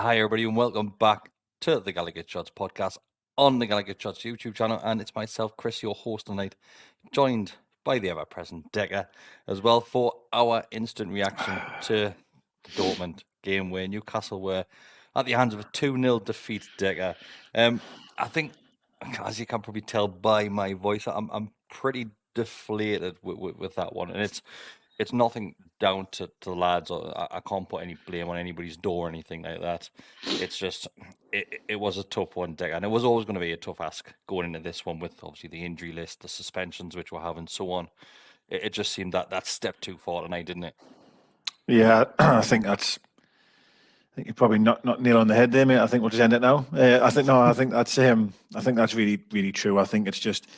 Hi, everybody, and welcome back to the GallowgateShots podcast on the GallowgateShots YouTube channel. And it's myself, Chris, your host tonight, joined by the ever-present Decker as well for our instant reaction to the Dortmund game where Newcastle were at the hands of a 2-0 defeat. Decker, I think, as you can probably tell by my voice, I'm pretty deflated with that one, and it's nothing down to the lads, or I can't put any blame on anybody's door or anything like that. It's just, it was a tough one, Dick, and it was always going to be a tough ask going into this one with obviously the injury list, the suspensions which we're having, so on. It just seemed that step too far tonight, didn't it? Yeah, I think you're probably not nail on the head there, mate. I think we'll just end it now. I think that's really, really true. I think it's just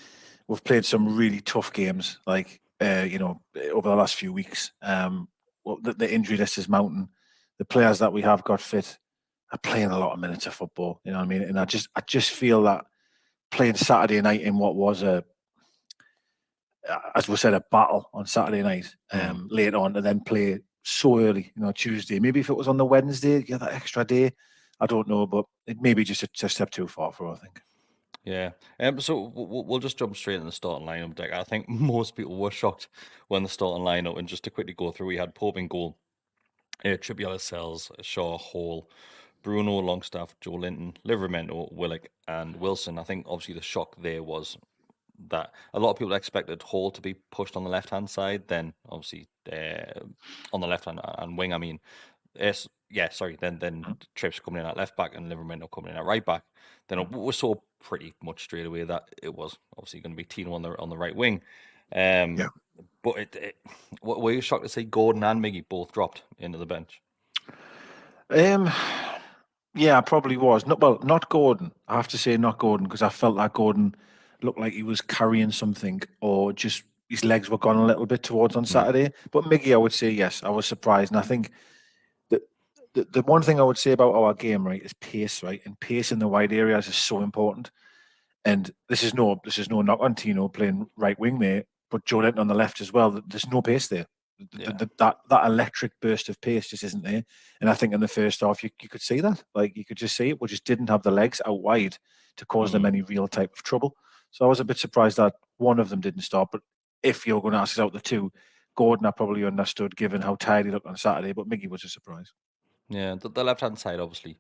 we've played some really tough games, like over the last few weeks. The injury list is mounting. The players that we have got fit are playing a lot of minutes of football. You know what I mean? And I just feel that playing Saturday night in what was as we said, a battle on Saturday night, late on, and then play so early, Tuesday. Maybe if it was on the Wednesday, that extra day, I don't know, but it may be just a step too far for, I think. Yeah. So we'll just jump straight in the starting lineup, Dick. I think most people were shocked when the starting lineup, and just to quickly go through, we had Pope in goal, Trippier, Lascelles, Shaw, Hall, Bruno, Longstaff, Joe Linton, Livramento, Willock, and Wilson. I think obviously the shock there was that a lot of people expected Hall to be pushed on the left-hand side, then obviously on the left-hand and wing, I mean. Then Trips coming in at left back and Livramento coming in at right back. Then we saw pretty much straight away that it was obviously going to be Tino on the right wing. But were you shocked to see Gordon and Miggy both dropped into the bench? Yeah, I probably was. Not Gordon. I have to say not Gordon, because I felt like Gordon looked like he was carrying something, or just his legs were gone a little bit towards on Saturday. But Miggy, I would say yes. I was surprised, and I think the one thing I would say about our game, right, is pace, right, and pace in the wide areas is so important. And this is no knock on Tino playing right wing there, but Joe Linton on the left as well. There's no pace there. That electric burst of pace just isn't there. And I think in the first half you could see that. Like, you could just see it. We just didn't have the legs out wide to cause them any real type of trouble. So I was a bit surprised that one of them didn't start. But if you're going to ask us out the two, Gordon I probably understood given how tired he looked on Saturday, but Miggy was a surprise. Yeah, the left-hand side, obviously,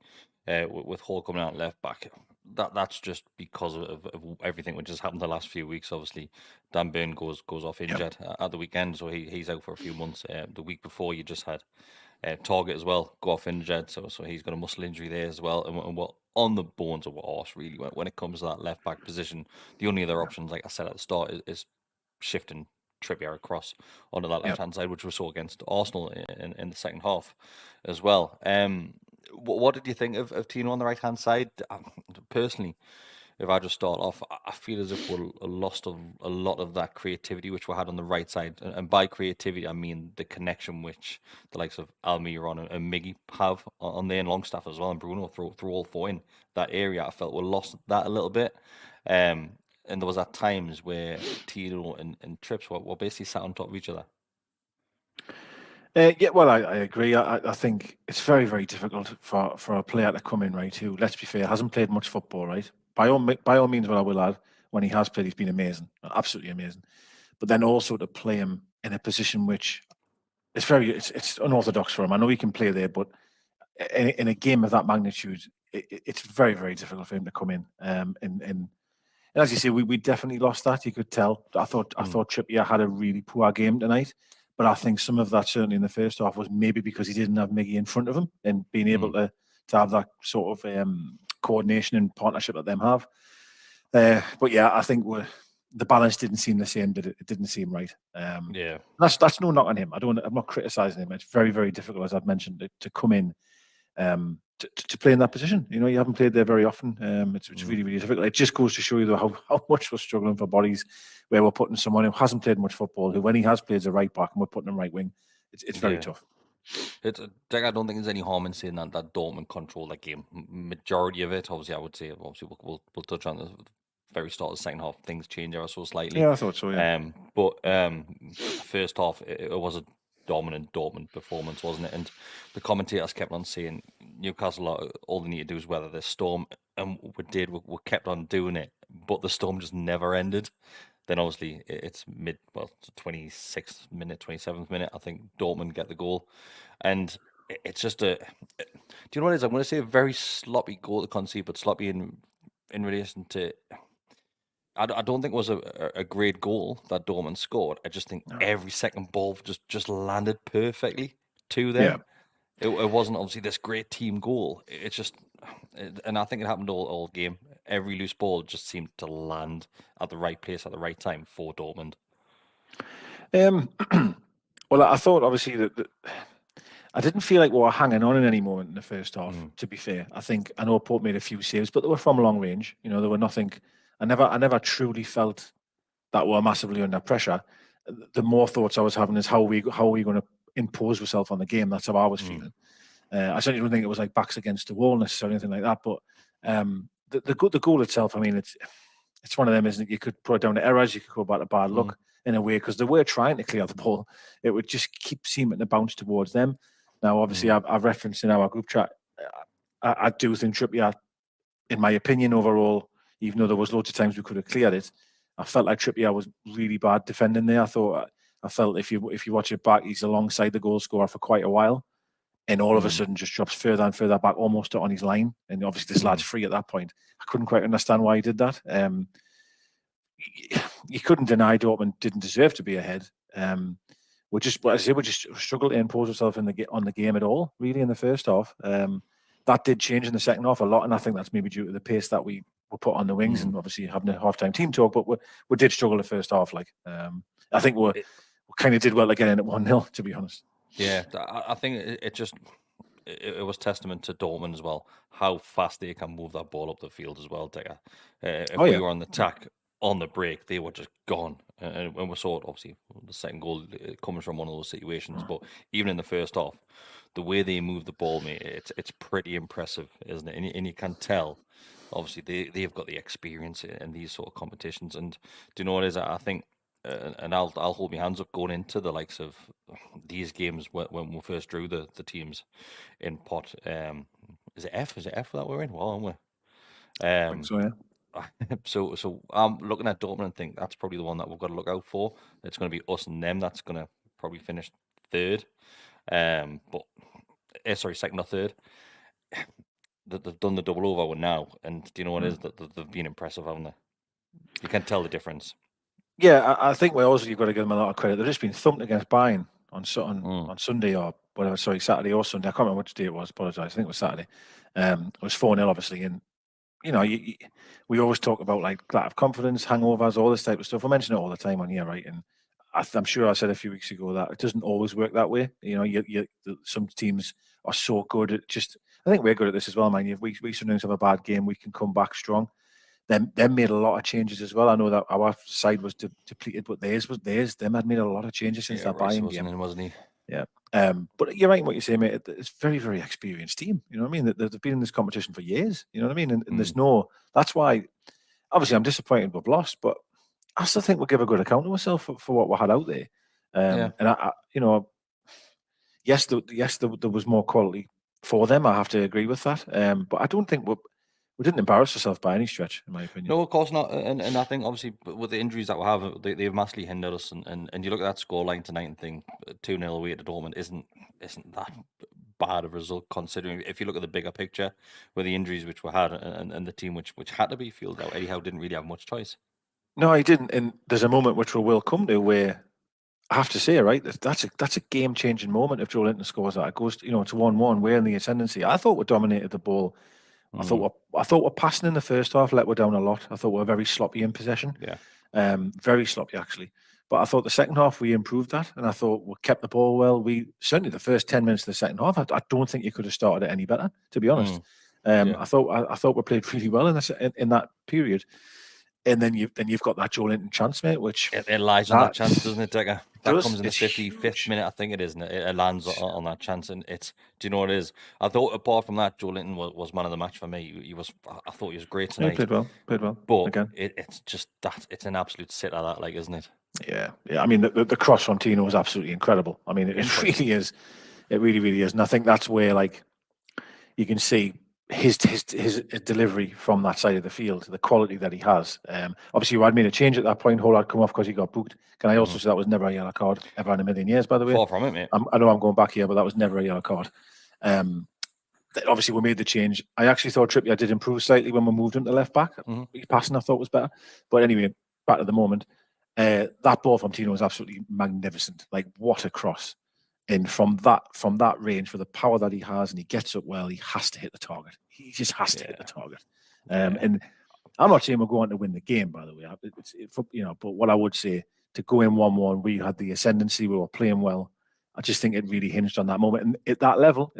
with Hall coming out left back, that's just because of everything which has happened the last few weeks. Obviously, Dan Burn goes off injured at the weekend, so he's out for a few months. The week before, you just had Target as well go off injured, so he's got a muscle injury there as well. And we're on the bones of arse, really, when it comes to that left back position. The only other options, like I said at the start, is shifting Trippier across onto that left-hand side, which we saw against Arsenal in the second half as well. What did you think of Tino on the right-hand side? Personally, if I just start off, I feel as if we lost a lot of that creativity which we had on the right side. And by creativity, I mean the connection which the likes of Almiron and Miggy have on there, and Longstaff as well, and Bruno through all four in that area. I felt we lost that a little bit. And there was at times where Tino and Trips were basically sat on top of each other. I agree. I think it's very, very difficult for a player to come in, right, who, let's be fair, hasn't played much football, right? By all means, what I will add, when he has played, he's been amazing, absolutely amazing. But then also to play him in a position which is it's unorthodox for him. I know he can play there, but in a game of that magnitude, it's very, very difficult for him to come in. And as you say, we definitely lost that. You could tell. I thought Trippier had a really poor game tonight. But I think some of that, certainly in the first half, was maybe because he didn't have Miggy in front of him and being able to have that sort of coordination and partnership that them have. But yeah, I think the balance didn't seem the same. It didn't seem right. That's no knock on him. I'm not criticising him. It's very, very difficult, as I've mentioned, to come in to play in that position. You haven't played there very often. It's really, really difficult. It just goes to show you though how much we're struggling for bodies, where we're putting someone who hasn't played much football, who when he has played as a right back, and we're putting him right wing. It's very tough. I don't think there's any harm in saying that Dortmund controlled that game. Majority of it, obviously, I would say. Obviously, we'll touch on the very start of the second half. Things change ever so slightly. Yeah, I thought so. Yeah. But first half, it was a dominant Dortmund performance, wasn't it? And the commentators kept on saying Newcastle, all they need to do is weather this storm, and we did. We kept on doing it, but the storm just never ended. Then obviously it's 26th minute, 27th minute, I think Dortmund get the goal, and it's just a. Do you know what it is? I'm going to say a very sloppy goal to concede, but sloppy in relation to. I don't think it was a great goal that Dortmund scored. I just think every second ball just landed perfectly to them. Yeah. It wasn't obviously this great team goal. It's just, and I think it happened all game. Every loose ball just seemed to land at the right place at the right time for Dortmund. Well, I thought obviously that I didn't feel like we were hanging on in any moment in the first half. To be fair, I know Pope made a few saves, but they were from long range. You know, there were nothing. I never truly felt that we were massively under pressure. The more thoughts I was having is how are we going to impose ourselves on the game. That's how I was feeling. I certainly don't think it was like backs against the wall necessarily, anything like that. But the goal itself, I mean, it's one of them, isn't it? You could put it down to errors, you could go back to bad luck in a way, because they were trying to clear the ball. It would just keep seeming to bounce towards them. Now, obviously, I've referenced in our group chat, I do think Trippier, in my opinion, overall, even though there was loads of times we could have cleared it, I felt like Trippier was really bad defending there. I felt if you watch it back, he's alongside the goal scorer for quite a while, and all of a sudden just drops further and further back, almost on his line. And obviously this lad's free at that point. I couldn't quite understand why he did that. You couldn't deny Dortmund didn't deserve to be ahead. We just struggled to impose ourselves on the game at all, really, in the first half. That did change in the second half a lot, and I think that's maybe due to the pace that we were put on the wings, and obviously having a half-time team talk. But we did struggle the first half. I think we kind of did well to get in at 1-0, to be honest. Yeah, I think it was testament to Dortmund as well, how fast they can move that ball up the field as well, Digger. If we were on the attack on the break, they were just gone. And we saw it, obviously, the second goal comes from one of those situations. But even in the first half, the way they move the ball, mate, it's pretty impressive, isn't it? And you can tell, obviously, they've got the experience in these sort of competitions. And do you know what it is? I think, and I'll hold my hands up going into the likes of these games when we first drew the teams in pot. Is it F? Is it F that we're in? Well, aren't we? I think so, yeah. So I'm looking at Dortmund and think that's probably the one that we've got to look out for. It's going to be us and them. That's going to probably finish third. Second or third. They've done the double over now, and do you know what it is? That they've been impressive, haven't they? You can tell the difference. Yeah, I think you've got to give them a lot of credit. They've just been thumped against Bayern on Sunday or whatever. Sorry, Saturday or Sunday. I can't remember which day it was. Apologise. I think it was Saturday. It was 4-0, obviously, and you know, we always talk about like lack of confidence, hangovers, all this type of stuff. I mention it all the time on here, right? And I'm sure I said a few weeks ago that it doesn't always work that way. You know, some teams are so good at just. I think we're good at this as well, man. If we sometimes have a bad game, we can come back strong. Them made a lot of changes as well. I know that our side was depleted, but theirs. Them had made a lot of changes since that Bayern game, wasn't he? Yeah. But you're right in what you say, mate. It's a very, very experienced team. You know what I mean? They've been in this competition for years. You know what I mean? And there's that's why, obviously, I'm disappointed we've lost, but I still think we'll give a good account of ourselves for what we had out there. And yes, there was more quality for them. I have to agree with that. But I don't think we didn't embarrass ourselves by any stretch, in my opinion. No, of course not. And I think obviously with the injuries that we have, they've massively hindered us. And you look at that scoreline tonight and think 2-0 away to Dortmund isn't that bad of a result, considering if you look at the bigger picture with the injuries which we had and the team which had to be fielded out. Eddie Howe didn't really have much choice. No, he didn't. And there's a moment which we will come to where I have to say, right, that's a game-changing moment if Joe Linton scores that. It goes, to 1-1. We're in the ascendancy. I thought we dominated the ball. I thought we're passing in the first half, let we're down a lot. I thought we were very sloppy in possession. Yeah. Very sloppy, actually. But I thought the second half we improved that, and I thought we kept the ball well. We certainly the first 10 minutes of the second half, I don't think you could have started it any better, to be honest. I thought we played really well in that period. And then you've got that Joe Linton chance, mate, which it lies on that chance, doesn't it, Digger? That comes in the 55th huge. minute, I think it is, and it lands on that chance. And do you know what it is? I thought apart from that, Joe Linton was man of the match for me. I thought he was great tonight. He played well. But again. it's just that it's an absolute sitter, that, like, isn't it? Yeah. I mean, the cross from Tino was absolutely incredible. I mean, it really is. It really, really is. And I think that's where, like, you can see his delivery from that side of the field, the quality that he has. Obviously, you had made a change at that point. Hole had come off because he got booked. Can I also say that was never a yellow card ever in a million years? By the way, far from it, mate. I know I'm going back here, but that was never a yellow card. Obviously, we made the change. I actually thought Trippier did improve slightly when we moved him to left back. His passing, I thought, was better. But anyway, back to the moment. That ball from Tino was absolutely magnificent. Like, what a cross! And from that range, for the power that he has, and he gets up well, he has to hit the target. He just has to hit the target. And I'm not saying we're going to win the game, by the way. But what I would say, to go in 1-1, we had the ascendancy, we were playing well. I just think it really hinged on that moment, and at that level,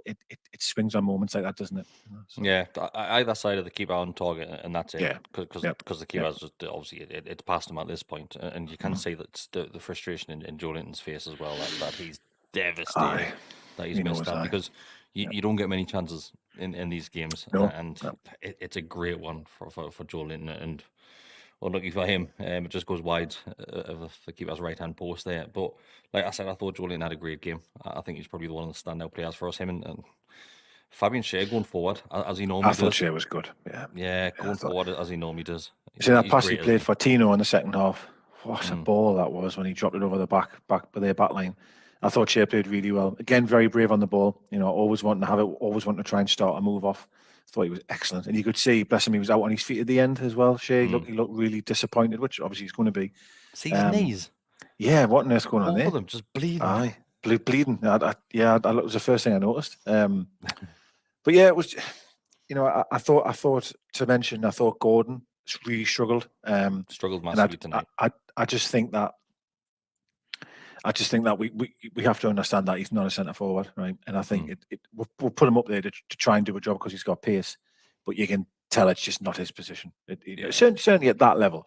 it swings on moments like that, doesn't it? So. Yeah, either side of the keeper on target, and that's it. Yeah, because the keeper has just, obviously it's past him at this point, and you can see that the frustration in Joe Linton's face as well. That he's devastated that he's missed that, because you don't get many chances in these games, and it's a great one for Joe Linton, and unlucky for him, it just goes wide of the keeper's right hand post there. But like I said, I thought Joe Linton had a great game. I think he's probably one of the standout players for us. Him and Fabian Schär going forward, as he normally does. I thought Schär was good. Going forward as he normally does. See that pass he played for Tino in the second half? What a ball that was when he dropped it over the back line. I thought Schär played really well. Again, very brave on the ball. Always wanting to have it, always wanting to try and start a move off. I thought he was excellent, and you could see, bless him, he was out on his feet at the end as well. Schär, he looked really disappointed, which obviously he's going to be. See his knees. Yeah, what on earth's going on there? Both of them just bleeding. Aye, bleeding. That was the first thing I noticed. But yeah, it was. I thought to mention. I thought Gordon really struggled. Struggled massively tonight. I just think that. We have to understand that he's not a centre forward, right? And I think we'll put him up there to try and do a job because he's got pace, but you can tell it's just not his position. Certainly at that level.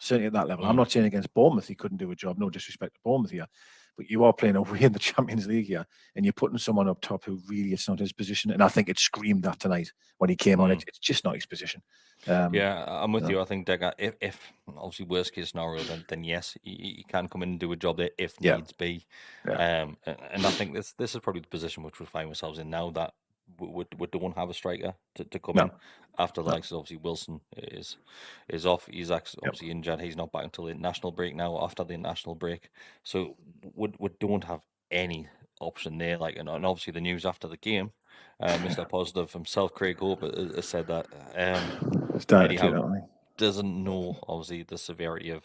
I'm not saying against Bournemouth he couldn't do a job. No disrespect to Bournemouth here, but you are playing away in the Champions League here, and you're putting someone up top who really it's not his position. And I think it screamed that tonight when he came on. It's just not his position. I'm with you. I think Decker, if obviously worst case scenario, then yes, he can come in and do a job there if needs be. And I think this is probably the position which we find ourselves in now, that we don't have a striker to come in after the likes of, obviously, Wilson is off. He's obviously injured. He's not back until the international break now. After the international break, so we don't have any option there. And obviously the news after the game. Mr. Positive himself, Craig Hope, has said that Eddie Howe doesn't know, obviously, the severity of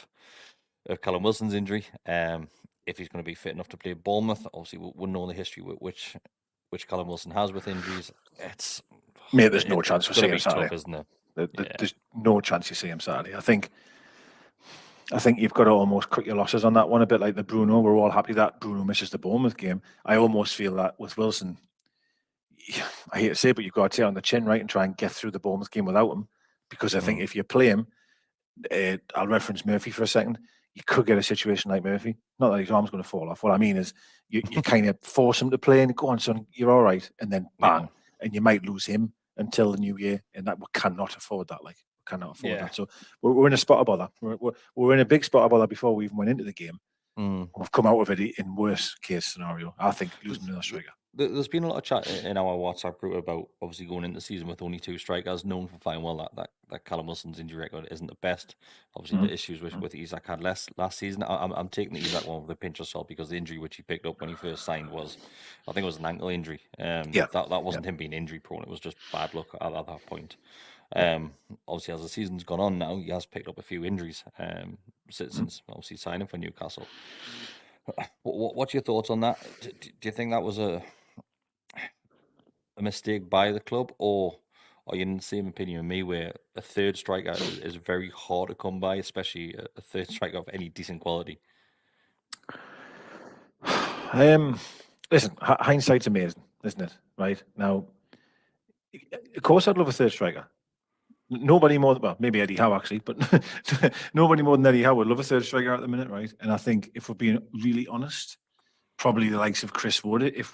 Callum Wilson's injury. If he's going to be fit enough to play Bournemouth, obviously we'll know the history which Callum Wilson has with injuries. There's no chance we'll see him Saturday, isn't there? There's no chance you see him Saturday. I think you've got to almost cut your losses on that one, a bit like the Bruno. We're all happy that Bruno misses the Bournemouth game. I almost feel that with Wilson, I hate to say it, but you've got to take on the chin, right, and try and get through the Bournemouth game without him. Because I think if you play him, I'll reference Murphy for a second, you could get a situation like Murphy. Not that his arm's going to fall off. What I mean is you kind of force him to play and go on, son, you're all right. And then bang, and you might lose him until the new year. And that we cannot afford that. We cannot afford that. So we're in a spot about that. We're in a big spot about that before we even went into the game. We've come out of it in worst case scenario. I think losing another striker. There's been a lot of chat in our WhatsApp group about obviously going into the season with only 2 strikers, known for fine well that Callum Wilson's injury record isn't the best. Obviously, the issues with Isak had last season. I'm taking the Isak one with a pinch of salt, because the injury which he picked up when he first signed was, I think it was an ankle injury. That wasn't him being injury prone. It was just bad luck at that point. Obviously, as the season's gone on now, he has picked up a few injuries since obviously signing for Newcastle. What's your thoughts on that? Do you think that was a mistake by the club, or are you in the same opinion with me, where a third striker is very hard to come by, especially a third striker of any decent quality? Listen, hindsight's amazing, isn't it? Right now, of course, I'd love a third striker. Nobody more, well, maybe Eddie Howe actually, but nobody more than Eddie Howe would love a third striker at the minute, right? And I think if we're being really honest, probably the likes of Chris would, if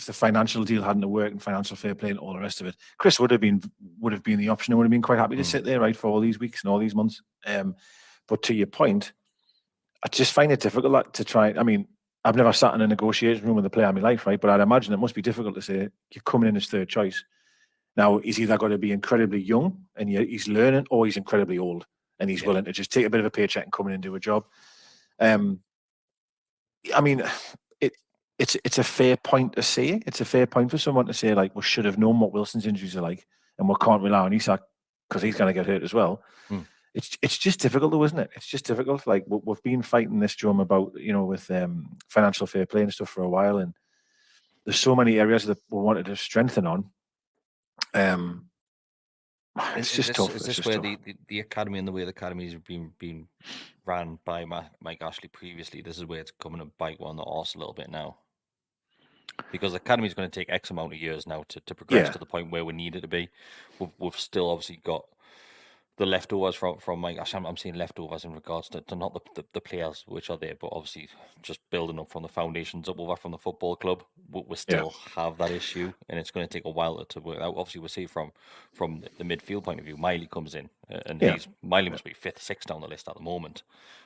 the financial deal hadn't worked and financial fair play and all the rest of it, Chris would have been the option and would have been quite happy to sit there, right, for all these weeks and all these months. But to your point, I just find it difficult to try. I mean, I've never sat in a negotiation room with a player in my life, right? But I'd imagine it must be difficult to say you're coming in as third choice. Now, he's either got to be incredibly young and he's learning, or he's incredibly old and he's willing to just take a bit of a paycheck and come in and do a job. I mean, it's a fair point to say. It's a fair point for someone to say, like, we should have known what Wilson's injuries are like, and we can't rely on Isak because he's going to get hurt as well. It's just difficult, though, isn't it? It's just difficult. Like, we've been fighting this drum about, with financial fair play and stuff for a while, and there's so many areas that we wanted to strengthen on. It's just tough. Is this where the academy and the way the academy has been ran by Mike Ashley previously? This is where it's coming to bite one on the arse a little bit now, because the academy is going to take X amount of years now to progress to the point where we need it to be. We've still obviously got the leftovers from Mike. Actually, I'm saying leftovers in regards to not the players which are there, but obviously just building up from the foundations up over from the football club. We still have that issue, and it's going to take a while to work out. Obviously, we'll see from the midfield point of view. Miley comes in, and Miley must be 5th, 6th down the list at the moment.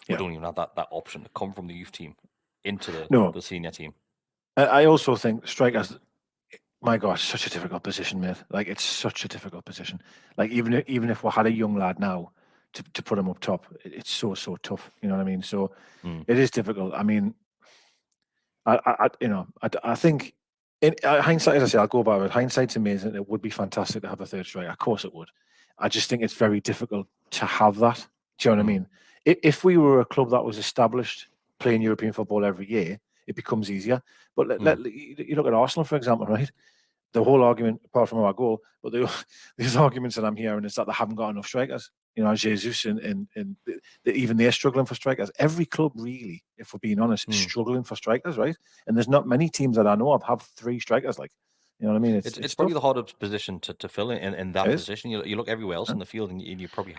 We don't even have that option to come from the youth team into the senior team. I also think strikers. My gosh, such a difficult position, mate. Like, it's such a difficult position. Like, even if we had a young lad now to put him up top, it's so tough. You know what I mean? So it is difficult. I mean, I think in hindsight, as I say, I'll go by it. Hindsight's amazing. It would be fantastic to have a third striker. Of course, it would. I just think it's very difficult to have that. Do you know what I mean? If we were a club that was established playing European football every year, it becomes easier. But you look at Arsenal, for example, right? The whole argument, apart from our goal, but these arguments that I'm hearing is that they haven't got enough strikers. Jesus and even they're struggling for strikers. Every club, really, if we're being honest, is struggling for strikers, right? And there's not many teams that I know of have 3 strikers. Like, you know what I mean? It's probably the hardest position to fill in that position. You look everywhere else in the field, and you probably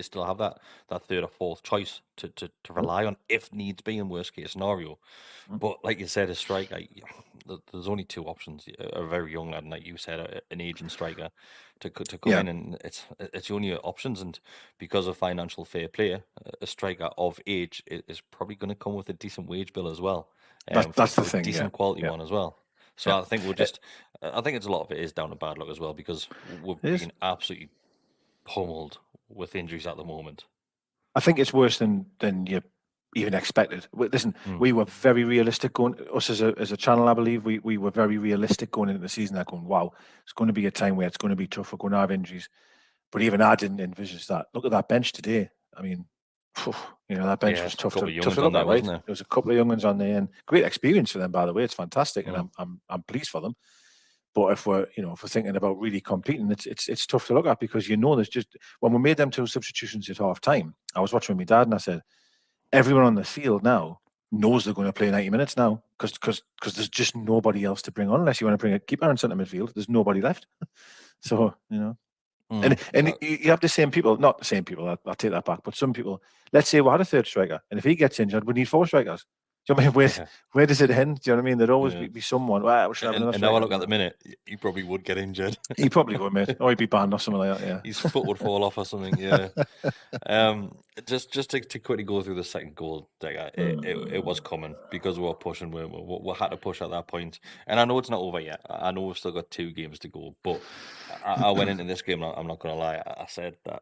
still have that 3rd or 4th choice to rely on if needs be in worst case scenario. But like you said, a striker, there's only 2 options: a very young lad, and like you said, an aging striker to come in, and it's the only options. And because of financial fair play, a striker of age is probably going to come with a decent wage bill as well. That's the thing, decent quality one as well. So I think I think it's a lot of it is down to bad luck as well, because we're being absolutely pummeled with injuries at the moment. I think it's worse than you even expected. Listen, we were very realistic going. Us as a channel, I believe, we were very realistic going into the season. That going, wow, it's going to be a time where it's going to be tough. We're going to have injuries. But even I didn't envisage that. Look at that bench today. I mean, that bench was tough to look at, right? There was a couple of young ones on there, and great experience for them, by the way. It's fantastic, and I'm pleased for them. But if we're thinking about really competing, it's tough to look at, because there's just, when we made them 2 substitutions at half time, I was watching with my dad and I said, everyone on the field now knows they're going to play 90 minutes now, because there's just nobody else to bring on, unless you want to bring a keeper in centre midfield. There's nobody left. So and you have the same people, not the same people, I'll take that back, but some people. Let's say we had a 3rd striker, and if he gets injured, we need 4 strikers. Do you know what I mean? Where does it end? Do you know what I mean? There'd always be someone. Well, we should have another. And now I look at the minute, he probably would get injured. He probably would, mate. Or he'd be banned or something like that. Yeah, his foot would fall off or something. Yeah. Just to quickly go through the second goal, it was coming, because we were pushing. We had to push at that point, and I know it's not over yet. I know we've still got 2 games to go, but I went into this game. I'm not going to lie. I said that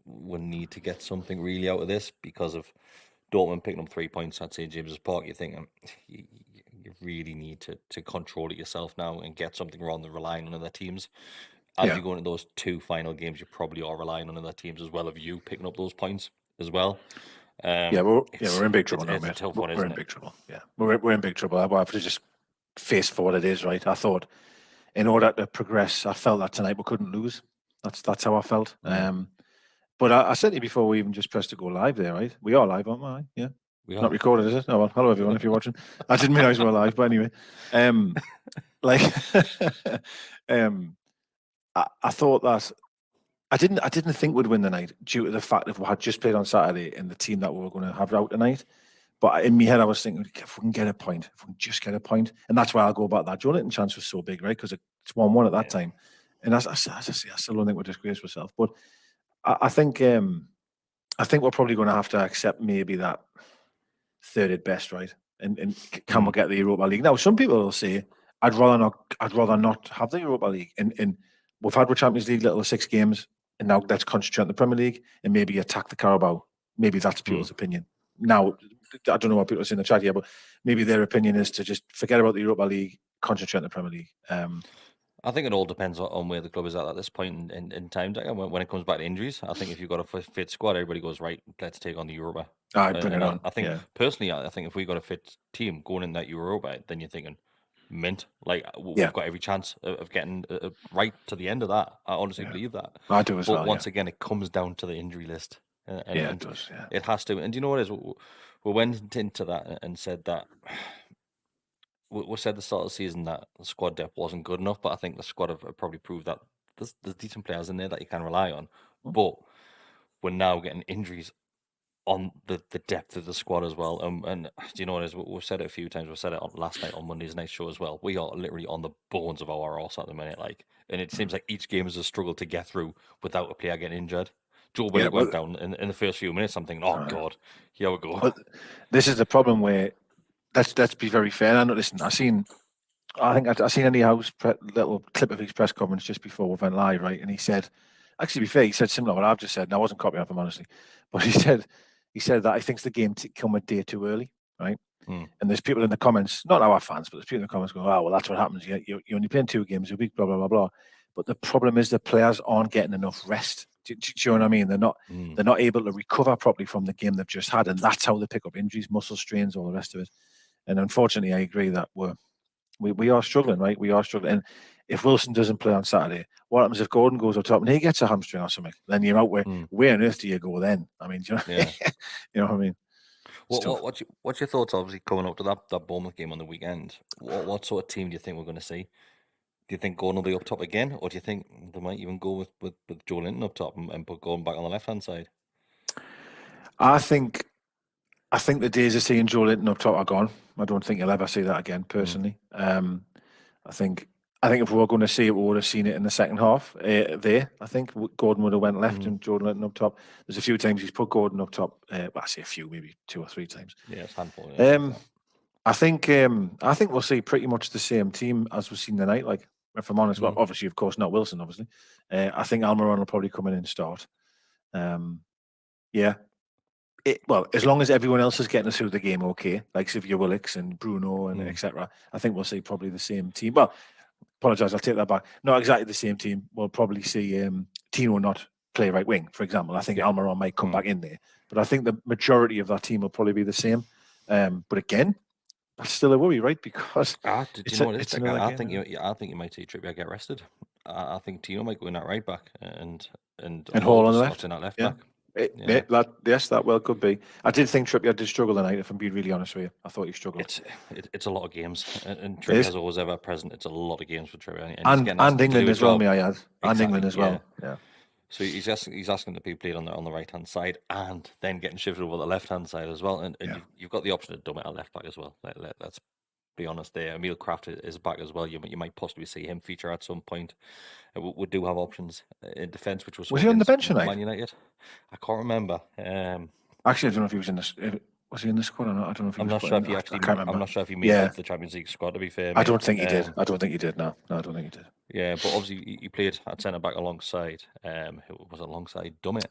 we need to get something really out of this, because of Dortmund picking up 3 points at St James's Park. You're thinking you really need to control it yourself now and get something rather than relying on other teams. As you go into those 2 final games, you probably are relying on other teams as well, of you picking up those points as well. We're in big trouble now, mate. It's a tough one, we're in big trouble. Yeah, we're in big trouble. I have to just face for what it is, right? I thought, in order to progress, I felt that tonight we couldn't lose. That's how I felt. But I said to you before we even just pressed to go live there, right? We are live, aren't we? Right? Yeah. We are. Not recorded, is it? Oh, well, hello everyone if you're watching. I didn't realise we were live, but anyway. I thought that I didn't think we'd win the night, due to the fact that we had just played on Saturday and the team that we were going to have out tonight. But in my head, I was thinking, if we can get a point, if we can just get a point, and that's why I'll go about that. Jonathan chance was so big, right? Because it's 1-1 at that time. And as I say, I still don't think we're disgraced ourselves. But I think we're probably going to have to accept maybe that third at best, right? And can we get the Europa League? Now, some people will say, I'd rather not have the Europa League. And we've had with Champions League little 6 games, and now let's concentrate on the Premier League and maybe attack the Carabao. Maybe that's people's opinion. Now, I don't know what people say in the chat here, but maybe their opinion is to just forget about the Europa League, concentrate on the Premier League. I think it all depends on where the club is at this point in time. When it comes back to injuries, I think if you've got a fit squad, everybody goes, right, let's take on the Europa. Bring it on. I think, personally, I think if we got a fit team going in that Europa, then you're thinking, mint. Like, we've got every chance of getting right to the end of that. I honestly believe that. I do as well. But once again, it comes down to the injury list. It does. Yeah. It has to. And do you know what it is? We went into that and said that we said at the start of the season that the squad depth wasn't good enough, but I think the squad have probably proved that there's decent players in there that you can rely on. But we're now getting injuries on the depth of the squad as well. And do you know what it is? We've said it a few times. We said it last night on Monday's night show as well. We are literally on the bones of our arse at the minute. And it seems like each game is a struggle to get through without a player getting injured. Joe Willock went down in the first few minutes. I'm thinking, oh God, here we go. But this is the problem where let's be very fair. I know. Listen, I seen Andy Howe's little clip of his press conference just before we went live, right? And he said, actually, to be fair, he said similar to what I've just said. And I wasn't copying off him honestly, but he said that he thinks the game come a day too early, right? And there's people in the comments, not our fans, but there's people in the comments going, "Oh, well, that's what happens. You're only playing 2 games a week, blah blah blah blah." But the problem is the players aren't getting enough rest. Do you know what I mean? They're not able to recover properly from the game they've just had, and that's how they pick up injuries, muscle strains, all the rest of it. And unfortunately, I agree that we are struggling, right? We are struggling. And if Wilson doesn't play on Saturday, what happens if Gordon goes up top and he gets a hamstring or something? Then you're out where on earth do you go then? I mean, do you know, you know what I mean? What's your thoughts, obviously, coming up to that Bournemouth game on the weekend? What sort of team do you think we're going to see? Do you think Gordon will be up top again, or do you think they might even go with Joe Linton up top and put Gordon back on the left-hand side? I think the days of seeing Joe Linton up top are gone. I don't think you'll ever see that again, personally. I think if we were going to see it, we would have seen it in the second half. I think Gordon would have went left and Joe Linton up top. There's a few times he's put Gordon up top. I say a few, maybe 2 or 3 times. Yeah, it's handful. I think we'll see pretty much the same team as we've seen tonight. Like, if I'm honest, well, obviously, of course, not Wilson. Obviously, I think Almiron will probably come in and start. Well, as long as everyone else is getting us through the game, okay, like Xavier Willix and Bruno and etc. I think we'll see probably the same team. Well, apologise, I'll take that back. Not exactly the same team. We'll probably see Tino not play right wing, for example. I think Almiron might come back in there, but I think the majority of that team will probably be the same. But again, that's still a worry, right? Because I think you might see Trippier get rested. I think Tino might go in that right back and Hall on the left, in that left back. That well could be. I did think Trippier did struggle tonight, if I'm being really honest with you. I thought he struggled. It's a lot of games, and Trippier's always ever present. It's a lot of games for Trippier, and England as well. May I add? And England as well. Yeah. So he's asking to be played on the right hand side, and then getting shifted over the left hand side as well. And you've got the option of Dummett at left back as well. Let's be honest there. Emil Kraft is back as well. You might possibly see him feature at some point. We do have options in defence, which was he on the bench tonight? Man United? I can't remember. Actually, I don't know if he was in this. Was he in the squad or not? I don't know if he I'm was. I'm not sure if he made the Champions League squad. To be fair, I don't think he did. I don't think he did. No, I don't think he did. Yeah, but obviously he played at centre back alongside. Who was it alongside Dummett?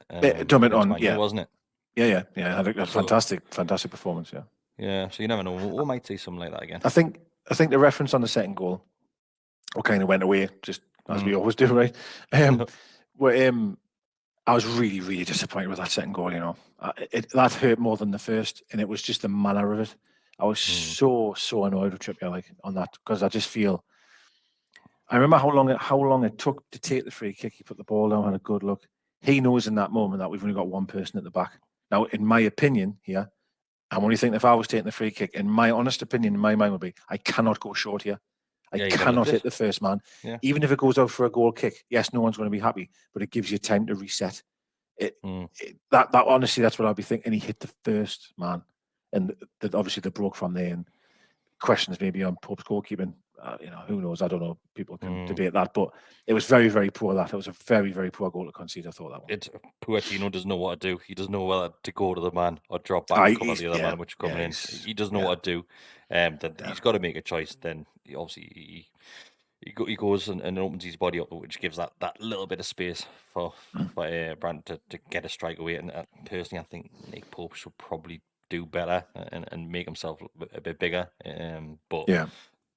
Dummett on, wasn't it? Yeah. I think that's fantastic performance. Yeah. Yeah. So you never know. We might see something like that again. I think the reference on the second goal, kind of went away, just as we always do, right? I was really, really disappointed with that second goal. You know, that hurt more than the first, and it was just the manner of it. I was so annoyed with Trippier on that, because I just feel. I remember how long it took to take the free kick. He put the ball down, had a good look. He knows in that moment that we've only got one person at the back. Now, in my opinion, here, I'm only thinking if I was taking the free kick, in my honest opinion, in my mind would be, I cannot go short here. I cannot hit the first man. Yeah. Even if it goes out for a goal kick, yes, no one's going to be happy, but it gives you time to reset. That honestly, that's what I'd be thinking. And he hit the first man, and obviously they broke from there. And questions maybe on Pope's goalkeeping. who knows? I don't know. People can debate that, but it was very, very poor. It was a very, very poor goal to concede. I thought that one. Pochettino doesn't know what to do. He doesn't know whether to go to the man or drop back and cover the other man, which is coming in. He doesn't know what to do. He's got to make a choice. Then obviously he goes and opens his body up, which gives that little bit of space for Brandt to get a strike away. And personally, I think Nick Pope should probably do better and make himself a bit bigger. But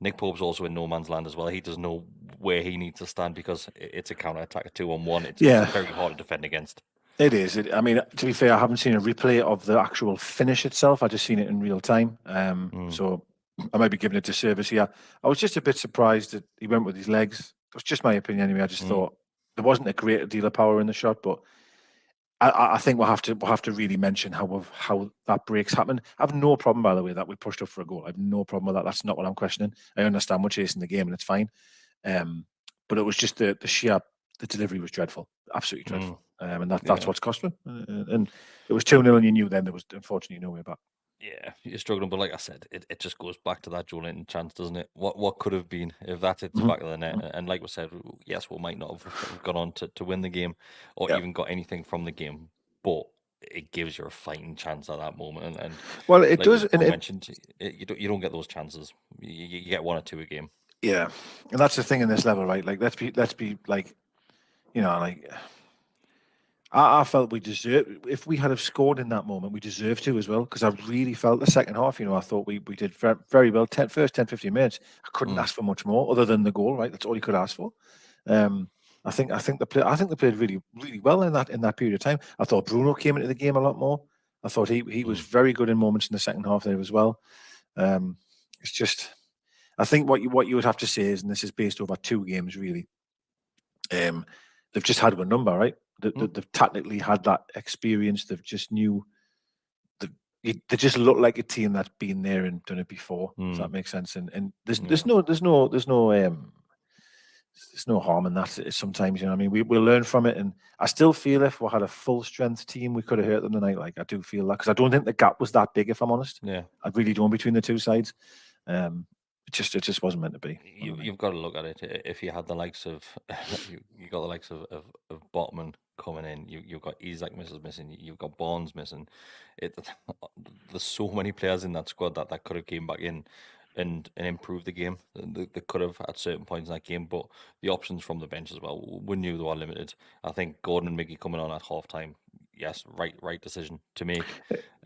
Nick Pope's also in no man's land as well. He doesn't know where he needs to stand because it's a counter-attack, a 2-on-1. It's very hard to defend against. It is. I mean, to be fair, I haven't seen a replay of the actual finish itself. I just seen it in real time. So I might be giving a disservice here. I was just a bit surprised that he went with his legs. It was just my opinion anyway. I just thought there wasn't a great deal of power in the shot, but I think we'll have to really mention how that breaks happened. I have no problem, by the way, that we pushed up for a goal. I have no problem with that. That's not what I'm questioning. I understand we're chasing the game and it's fine. But it was just the delivery was dreadful, absolutely dreadful. And that's what's cost them. And it was 2-0 and you knew then there was unfortunately no way back. Yeah, you're struggling, but like I said, it just goes back to that Joe Linton chance, doesn't it? What could have been if that hit the back of the net? And like we said, yes, we might not have gone on to win the game or even got anything from the game, but it gives you a fighting chance at that moment. And well, it like does. And mentioned, you don't get those chances. You get 1 or 2 a game. Yeah, and that's the thing in this level, right? Like let's be like, like. I felt we deserved. If we had have scored in that moment, we deserved to as well. Because I really felt the second half. I thought we did very well. First 10, 15 minutes, I couldn't ask for much more other than the goal. Right, that's all you could ask for. I think they played really, really well in that period of time. I thought Bruno came into the game a lot more. I thought he was very good in moments in the second half there as well. It's just, I think what you would have to say is, and this is based over 2 games really. They've just had one number, right? They've tactically had that experience. They've just they just look like a team that's been there and done it before. If that makes sense. And there's no harm in that. Sometimes, I mean, we'll learn from it. And I still feel if we had a full strength team, we could have hurt them tonight. Like I do feel that because I don't think the gap was that big. If I'm honest, I really don't between the two sides. It just wasn't meant to be. You've got to look at it. If you had the likes of you got the likes of Botman coming in, you've got Isaac missing, you've got Barnes missing. There's so many players in that squad that could have came back in and improved the game. They could have at certain points in that game, but the options from the bench as well, we knew they were limited. I think Gordon and Mickey coming on at half time, yes, right decision to make.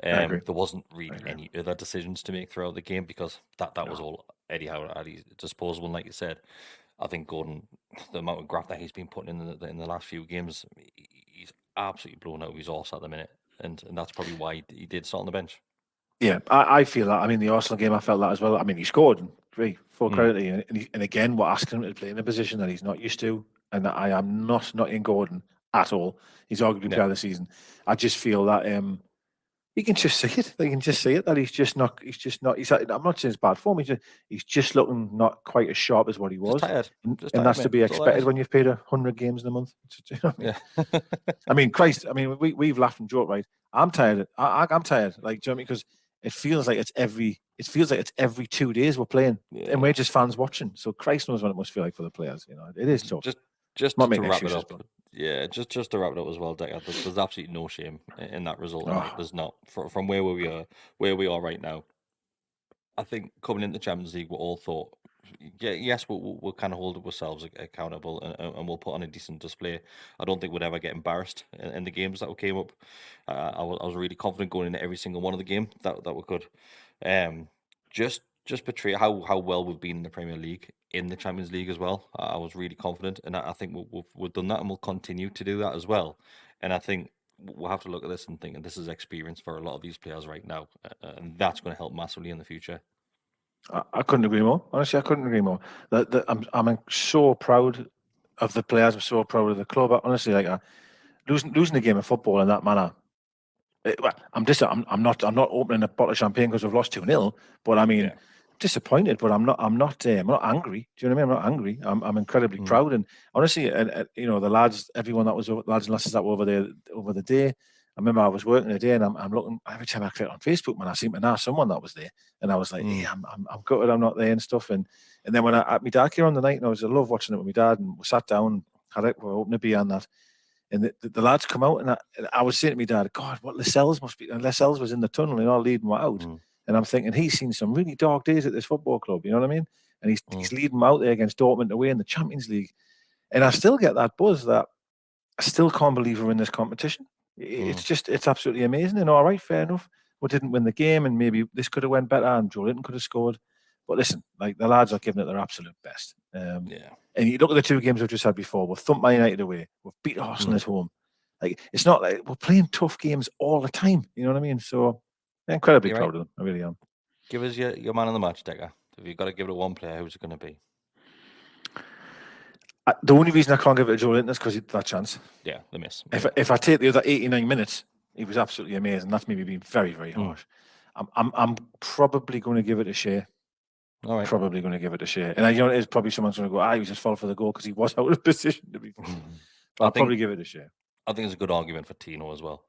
There wasn't really any other decisions to make throughout the game because that was all Eddie Howe at his disposal. And like you said, I think Gordon, the amount of graft that he's been putting in the last few games, he's absolutely blown out of his arse at the minute, and that's probably why he did start on the bench. Yeah, I feel that. I mean, the Arsenal game, I felt that as well. I mean, he scored, full credit, and again, we're asking him to play in a position that he's not used to, and I am not in Gordon at all. He's arguably player of the season. I just feel that you can just see it. You can just see it that he's just not. I'm not saying it's bad form. He's just looking not quite as sharp as what he was. Tired. And that's to be expected when you've played 100 games in a month. You know what I mean? I mean, Christ. I mean, we've laughed and joked, right? I'm tired. I'm tired. Like, do you know what I mean? Because it feels like it's every 2 days we're playing, and we're just fans watching. So Christ knows what it must feel like for the players. It is tough. Just to wrap it up. Yeah, just to wrap it up as well, Decker. There's absolutely no shame in that result. Right? There's not from where we are right now. I think coming into the Champions League, we all thought, yes, we'll kind of hold ourselves accountable and we'll put on a decent display. I don't think we'd ever get embarrassed in the games that came up. I was really confident going into every single one of the game that we could. Just portray how well we've been in the Premier League, in the Champions League as well. I was really confident, and I think we've done that, and we'll continue to do that as well. And I think we'll have to look at this and think, and this is experience for a lot of these players right now, and that's going to help massively in the future. I couldn't agree more. Honestly, I couldn't agree more. I'm so proud of the players. I'm so proud of the club. Honestly, like losing the game of football in that manner. I'm not opening a bottle of champagne because we've lost 2-0. But I mean, disappointed. But I'm not angry. Do you know what I mean? I'm not angry. I'm incredibly proud. And honestly, and the lads, everyone that was lads and lasses that were over there over the day, remember I was working a day and I'm looking every time I click on Facebook, man, I seem to know someone that was there, and I was like, hey, I'm gutted I'm not there and stuff. And then when I my dad came on the night, and I love watching it with my dad, and we sat down, we opened a beer on that, and the lads come out, and I was saying to my dad, God, what Lascelles must be. And Lascelles was in the tunnel, and all leading out, and I'm thinking he's seen some really dark days at this football club. You know what I mean? And he's leading them out there against Dortmund away in the Champions League, and I still get that buzz that I still can't believe we're in this competition. It's absolutely amazing. And all right, fair enough, we didn't win the game, and maybe this could have went better, and Joe Linton could have scored. But listen, like, the lads are giving it their absolute best. And you look at the two games we've just had before. We've thumped Man United away. We've beat Arsenal at home. Like, it's not like we're playing tough games all the time. You know what I mean? So I'm incredibly proud of them. I really am. Give us your man of the match, Decker. If you've got to give it to one player, who's it going to be? The only reason I can't give it to Joe Linton is because he had that chance. Yeah, the miss. If I take the other 89 minutes, he was absolutely amazing. That's maybe being very, very harsh. I'm probably going to give it a Shea. All right. Probably going to give it a Shea. And it is probably someone's going to go, he was just fall for the goal because he was out of position to be. I'll probably give it a Shea. I think it's a good argument for Tino as well.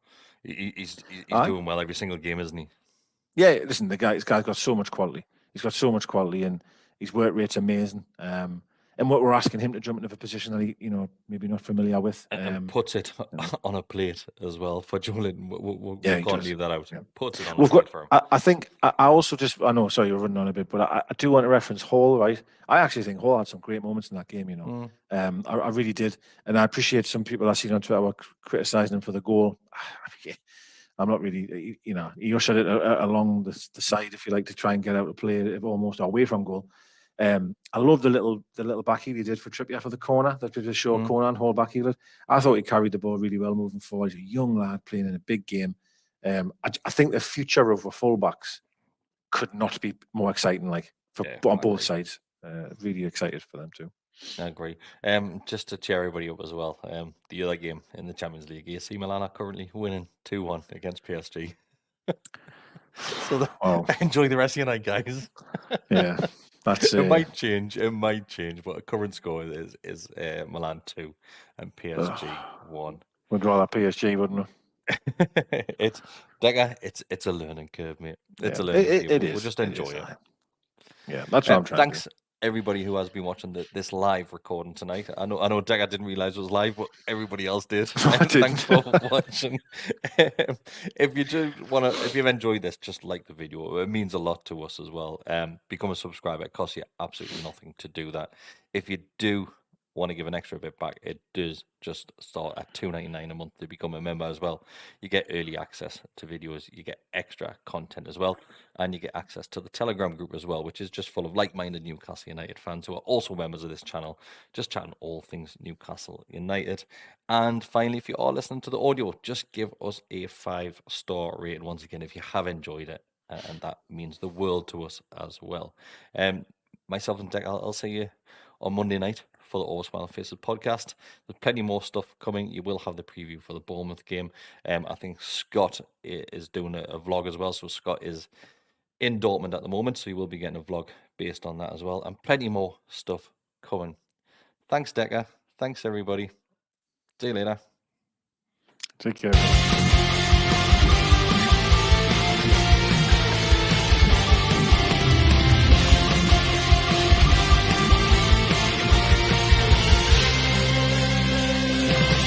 He's doing well every single game, isn't he? Yeah, listen, this guy's got so much quality. He's got so much quality, and his work rate's amazing. And what we're asking him to jump into a position that he, maybe not familiar with. And puts it on a plate as well for Joe Linton. We can't leave that out. Yeah. Puts it on a plate for him. I think I also I know, sorry, you're running on a bit, but I do want to reference Hall, right? I actually think Hall had some great moments in that game, I really did. And I appreciate some people I seen on Twitter were criticising him for the goal. I'm not really, he ushered it along the side, if you like, to try and get out of play, almost away from goal. I love the little back heel he did for Trippier for the corner, that did a short corner and Hall back heel. I thought he carried the ball really well moving forward. He's a young lad playing in a big game. I think the future of the fullbacks could not be more exciting, on both sides. Really excited for them too. I agree. Just to cheer everybody up as well, the other game in the Champions League, AC Milan are currently winning 2-1 against PSG. So enjoy the rest of your night, guys. Yeah. It might change. But a current score is Milan 2 and PSG 1. We'd rather PSG, wouldn't we? It's a learning curve, mate. It's a learning curve. It is. We'll just enjoy it. Yeah, that's what I'm trying. Thanks everybody who has been watching this live recording tonight. I know Decker didn't realize it was live, but everybody else did. Thanks for watching. If you've enjoyed this, just like the video. It means a lot to us as well. Become a subscriber. It costs you absolutely nothing to do that. If you do want to give an extra bit back, it does just start at $2.99 a month to become a member as well. You get early access to videos, you get extra content as well, and you get access to the Telegram group as well, which is just full of like-minded Newcastle United fans who are also members of this channel, just chatting all things Newcastle United. And finally, if you are listening to the audio, just give us a 5-star rating once again if you have enjoyed it, and that means the world to us as well. Myself and Deck, I'll see you on Monday night for the Always Smile Faces podcast. There's plenty more stuff coming. You will have the preview for the Bournemouth game. I think Scott is doing a vlog as well. So Scott is in Dortmund at the moment, so he will be getting a vlog based on that as well. And plenty more stuff coming. Thanks, Decker. Thanks, everybody. See you later. Take care.